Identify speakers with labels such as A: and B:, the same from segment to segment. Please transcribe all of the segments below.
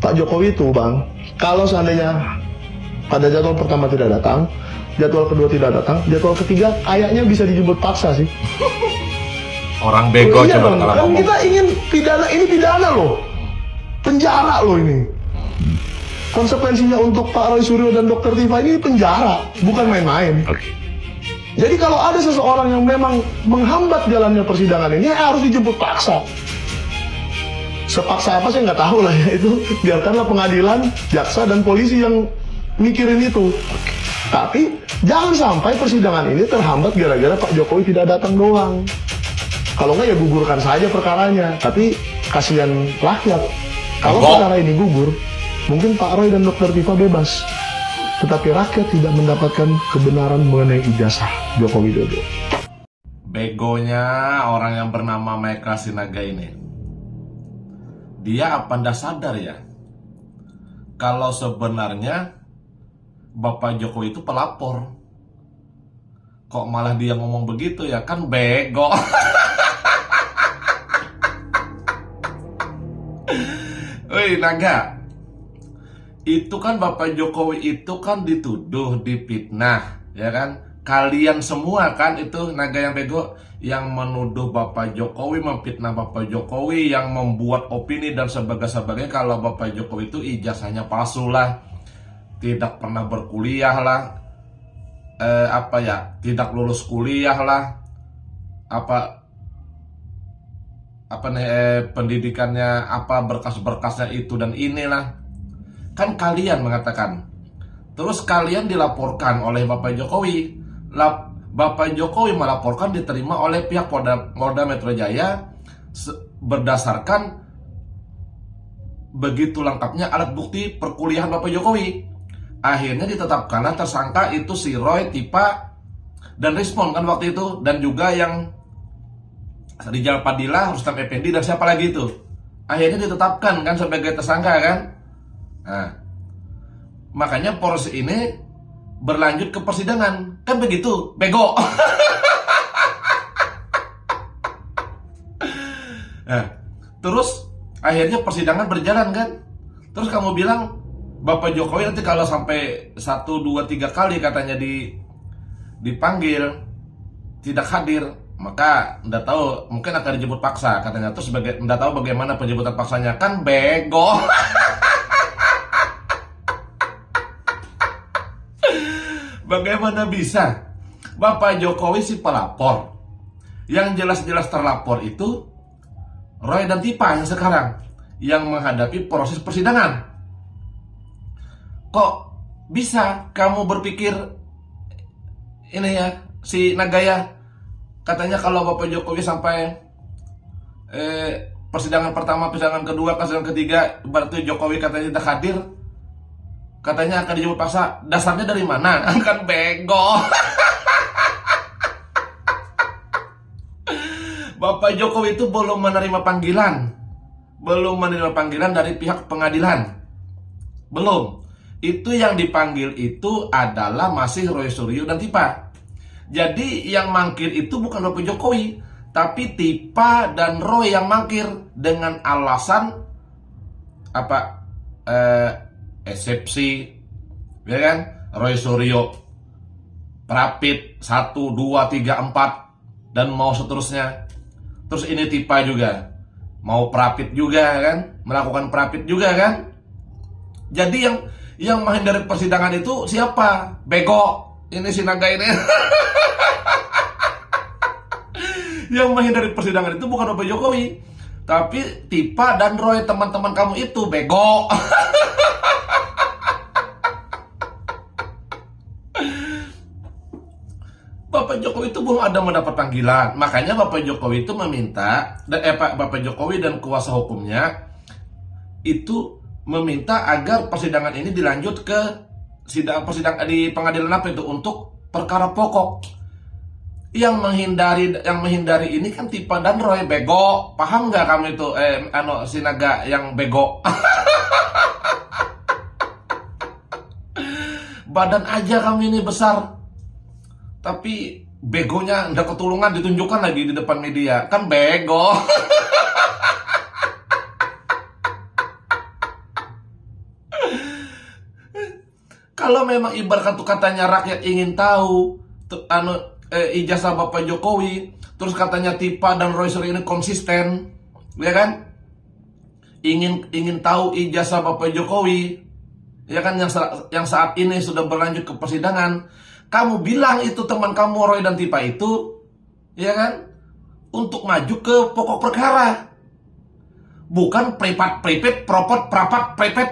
A: Pak Jokowi itu Bang, kalau seandainya pada jadwal pertama tidak datang, jadwal kedua tidak datang, jadwal ketiga kayaknya bisa dijemput paksa sih.
B: Orang bego
A: Iya
B: coba
A: dong,
B: kalau
A: kan
B: ngomong.
A: kita ingin pidana, ini pidana loh. Penjara loh ini. Konsekuensinya untuk Pak Roy Suryo dan Dr. Tifa ini penjara, bukan main-main.
B: Oke.
A: Jadi kalau ada seseorang yang memang menghambat jalannya persidangan ini, harus dijemput paksa. Sepaksa apa saya nggak tahu lah ya, itu biarkanlah pengadilan, jaksa dan polisi yang mikirin itu. Tapi jangan sampai persidangan ini terhambat gara-gara Pak Jokowi tidak datang doang. Kalau nggak ya gugurkan saja perkaranya. Tapi kasihan rakyat. Kalau perkara ini gugur, mungkin Pak Roy dan Dr. Tifa bebas. Tetapi rakyat tidak mendapatkan kebenaran mengenai ijazah Joko Widodo.
B: Begonya orang yang bernama Meka Sinaga ini. Dia apa ndak sadar ya? Kalau sebenarnya Bapak Jokowi itu pelapor. Kok malah dia ngomong begitu ya? Kan bego. Woi Naga, itu kan Bapak Jokowi itu kan dituduh, difitnah, ya kan? Kalian semua kan itu Naga yang bego, yang menuduh Bapak Jokowi, memfitnah Bapak Jokowi, yang membuat opini dan sebagainya kalau Bapak Jokowi itu ijazahnya palsu lah, tidak pernah berkuliah lah, tidak lulus kuliah lah, pendidikannya apa, berkas-berkasnya itu dan inilah. Kan kalian mengatakan. Terus kalian dilaporkan oleh Bapak Jokowi. Bapak Jokowi melaporkan, diterima oleh pihak Polda Metro Jaya berdasarkan begitu lengkapnya alat bukti perkuliahan Bapak Jokowi. Akhirnya ditetapkanlah tersangka itu si Roy, Tifa, dan Rismon kan waktu itu. Dan juga yang Rijal Padilla, Rustam Effendi, dan siapa lagi itu. Akhirnya ditetapkan kan sebagai tersangka kan. Nah, makanya proses ini berlanjut ke persidangan. Kan begitu, bego. Nah, terus akhirnya persidangan berjalan kan. Terus kamu bilang Bapak Jokowi nanti kalau sampai 1, 2, 3 kali katanya dipanggil tidak hadir, maka nggak tahu mungkin akan dijemput paksa katanya. Terus nggak tahu bagaimana penjemputan paksanya. Kan bego. Bagaimana bisa Bapak Jokowi si pelapor, yang jelas-jelas terlapor itu Roy dan Tifa yang sekarang yang menghadapi proses persidangan. Kok bisa kamu berpikir ini ya, si Nagaya katanya kalau Bapak Jokowi sampai persidangan pertama, persidangan kedua, persidangan ketiga, berarti Jokowi katanya tidak hadir, katanya akan dijemput paksa. Dasarnya dari mana? Kan bego. Bapak Jokowi itu belum menerima panggilan dari pihak pengadilan. Belum. Itu yang dipanggil itu adalah masih Roy Suryo dan Tifa. Jadi yang mangkir itu bukan Bapak Jokowi, tapi Tifa dan Roy yang mangkir dengan alasan eksepsi, ya kan? Roy Suryo prapit 1, 2, 3, 4 dan mau seterusnya. Terus ini Tifa juga mau prapit juga kan, melakukan prapit juga kan. Jadi yang menghindari persidangan itu siapa? Bego. Ini si Naga ini. Yang menghindari persidangan itu bukan Bapak Jokowi, tapi Tifa dan Roy, teman-teman kamu itu bego. Bapak Jokowi itu belum ada mendapat panggilan. Makanya Bapak Jokowi itu meminta, Bapak Jokowi dan kuasa hukumnya itu meminta agar persidangan ini dilanjut ke persidangan di pengadilan apa itu untuk perkara pokok. Yang menghindari ini kan Tifa dan Roy, bego. Paham nggak kamu itu? Si Naga yang bego. Badan aja kami ini besar, tapi begonya ndak ketulungan, ditunjukkan lagi di depan media. Kan bego. Kalau memang ibaratkan tuh katanya rakyat ingin tahu ijazah Bapak Jokowi, terus katanya Tipa dan Roy Suryo ini konsisten, ya kan? Ingin tahu ijazah Bapak Jokowi, ya kan, yang saat ini sudah berlanjut ke persidangan. Kamu bilang itu teman kamu Roy dan Tipa itu, ya kan, untuk maju ke pokok perkara. Bukan pripat, pripit, propot, prapat, pripet,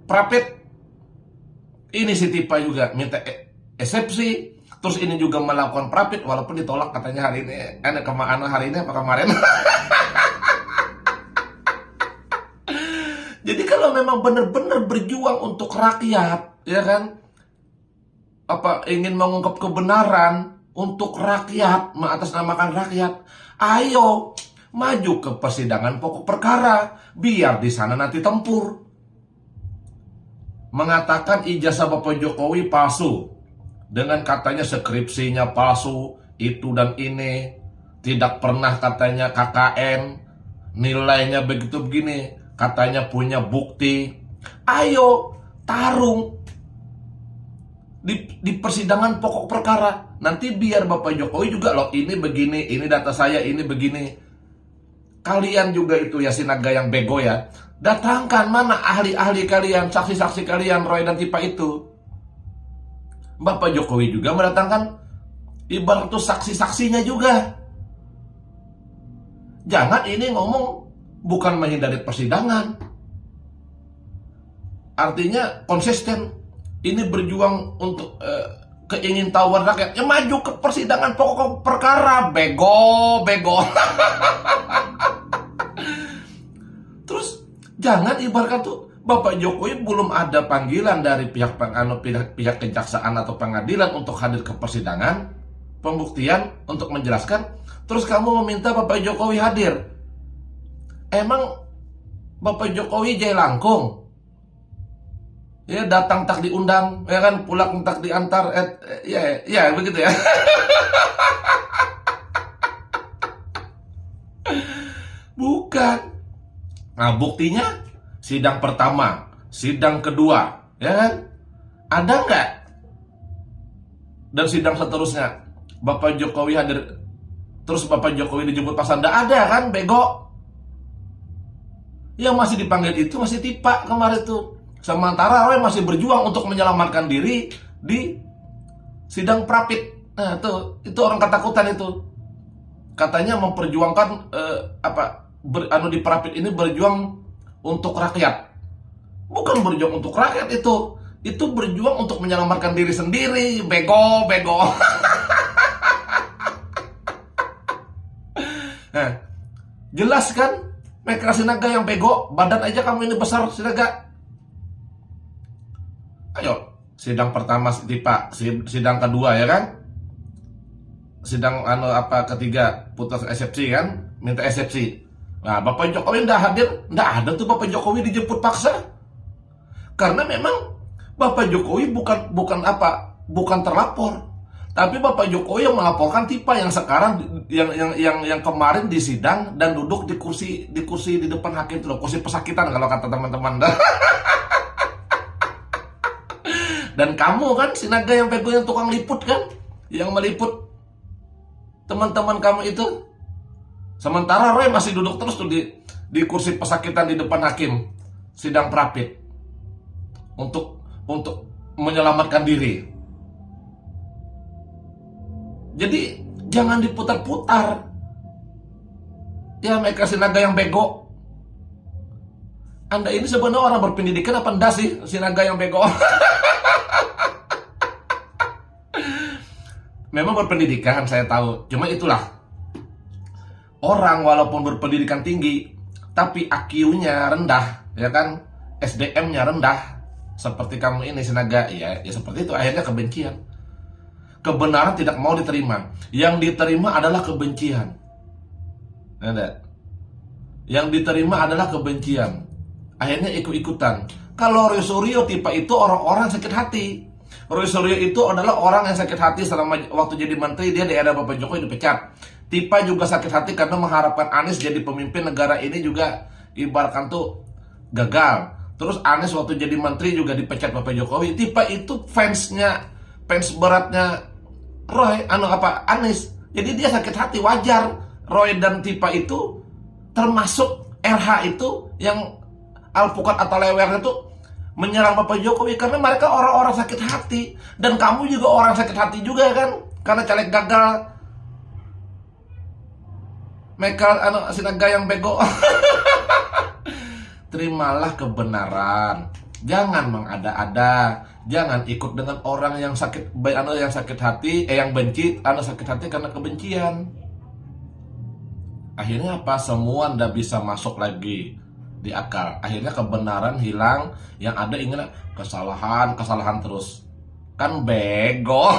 B: prapit. Ini si Tipa juga minta eksepsi, terus ini juga melakukan prapit walaupun ditolak katanya hari ini. Hari ini apa kemarin? Jadi kalau memang benar-benar berjuang untuk rakyat, ya kan, ingin mengungkap kebenaran untuk rakyat, mengatasnamakan rakyat, ayo maju ke persidangan pokok perkara, biar di sana nanti tempur. Mengatakan ijazah Bapak Jokowi palsu, dengan katanya skripsinya palsu, itu dan ini, tidak pernah katanya KKN, nilainya begitu begini, katanya punya bukti. Ayo tarung di persidangan pokok perkara. Nanti biar Bapak Jokowi juga, loh ini begini, ini data saya, ini begini. Kalian juga itu ya sinaga yang bego ya, datangkan mana ahli-ahli kalian, saksi-saksi kalian, Roy dan Tipa itu. Bapak Jokowi juga mendatangkan ibarat itu saksi-saksinya juga. Jangan ini ngomong bukan menghindari persidangan. Artinya konsisten. Ini berjuang untuk keingintahuan rakyat. Ya maju ke persidangan pokok perkara. Bego. Terus jangan ibaratkan tuh Bapak Jokowi belum ada panggilan dari pihak kejaksaan atau pengadilan untuk hadir ke persidangan, pembuktian untuk menjelaskan. Terus kamu meminta Bapak Jokowi hadir. Emang Bapak Jokowi jailangkung? Ya datang tak diundang, ya kan, pulang tak diantar, ya begitu ya. Bukan. Nah buktinya sidang pertama, sidang kedua, ya kan, ada nggak? Dan sidang seterusnya Bapak Jokowi hadir, terus Bapak Jokowi dijemput paksa, nggak ada kan, bego. Yang masih dipanggil itu masih Tipa kemarin tuh. Sementara Roy masih berjuang untuk menyelamatkan diri di sidang prapit. Nah, itu orang ketakutan itu. Katanya memperjuangkan di prapit ini berjuang untuk rakyat. Bukan berjuang untuk rakyat itu. Itu berjuang untuk menyelamatkan diri sendiri. Bego. Nah, jelas kan? Mereka sinaga yang bego. Badan aja kamu ini besar sinaga. Ayo, sidang pertama Tipa, sidang kedua ya kan? Sidang ketiga putus eksepsi kan? Minta eksepsi. Nah, Bapak Jokowi nggak hadir, nggak ada tuh Bapak Jokowi dijemput paksa. Karena memang Bapak Jokowi bukan terlapor, tapi Bapak Jokowi yang melaporkan Tipa yang sekarang yang kemarin di sidang dan duduk di kursi di depan hakim itu loh, kursi pesakitan kalau kata teman-teman. Dan kamu kan sinaga yang bego yang tukang liput kan, yang meliput teman-teman kamu itu. Sementara Roy masih duduk terus tuh di kursi pesakitan di depan hakim sidang prapit untuk menyelamatkan diri. Jadi jangan diputar-putar. Ya mereka sinaga yang bego. Anda ini sebenarnya orang berpendidikan apa enggak sih, sinaga yang bego? Memang berpendidikan, saya tahu. Cuma itulah, orang walaupun berpendidikan tinggi, tapi IQ-nya rendah, ya kan? SDM-nya rendah. Seperti kamu ini, sinaga. Ya seperti itu, akhirnya kebencian. Kebenaran tidak mau diterima. Yang diterima adalah kebencian. Ada. Yang diterima adalah kebencian. Akhirnya ikut-ikutan. Kalau Roy Suryo Tipa itu orang-orang sakit hati. Roy Suryo itu adalah orang yang sakit hati selama waktu jadi menteri, dia di era Bapak Jokowi dipecat. Tipa juga sakit hati karena mengharapkan Anies jadi pemimpin negara ini juga ibaratkan tuh gagal. Terus Anies waktu jadi menteri juga dipecat Bapak Jokowi. Tipe itu fans beratnya Roy, Anies. Jadi dia sakit hati, wajar. Roy dan Tipa itu termasuk RH itu yang alpukat atau lewer itu menyerang Bapak Jokowi karena mereka orang-orang sakit hati. Dan kamu juga orang sakit hati juga kan, karena caleg gagal. Michael Sinaga yang bego. Terimalah kebenaran. Jangan mengada-ada. Jangan ikut dengan orang yang sakit hati, yang benci, sakit hati karena kebencian. Akhirnya apa? Semua ndak bisa masuk lagi di akal. Akhirnya kebenaran hilang, yang ada ingin kesalahan terus. Kan bego.